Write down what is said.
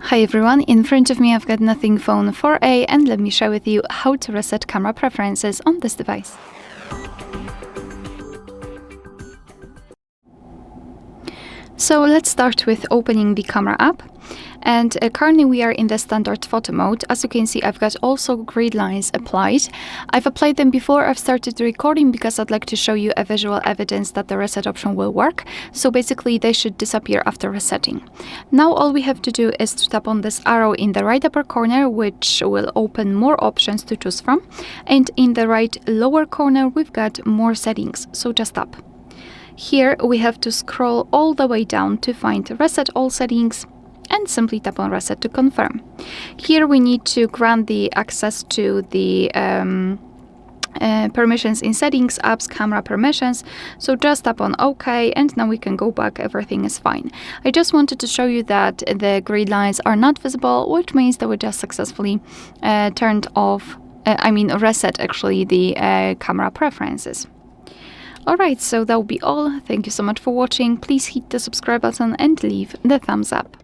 Hi everyone, in front of me I've got NothingPhone 4a and let me share with you how to reset camera preferences on this device. So let's start with opening the camera app, and currently we are in the standard photo mode. As you can see, I've got also grid lines applied. I've applied them before I've started recording because I'd like to show you a visual evidence that the reset option will work. So basically they should disappear after resetting. Now all we have to do is to tap on this arrow in the right upper corner, which will open more options to choose from, and in the right lower corner we've got more settings, so just tap. Here we have to scroll all the way down to find Reset All Settings and simply tap on Reset to confirm. Here we need to grant the access to the permissions in Settings, Apps, Camera Permissions, so just tap on OK and now we can go back, everything is fine. I just wanted to show you that the grid lines are not visible, which means that we just successfully reset actually the camera preferences. Alright, so that will be all. Thank you so much for watching. Please hit the subscribe button and leave the thumbs up.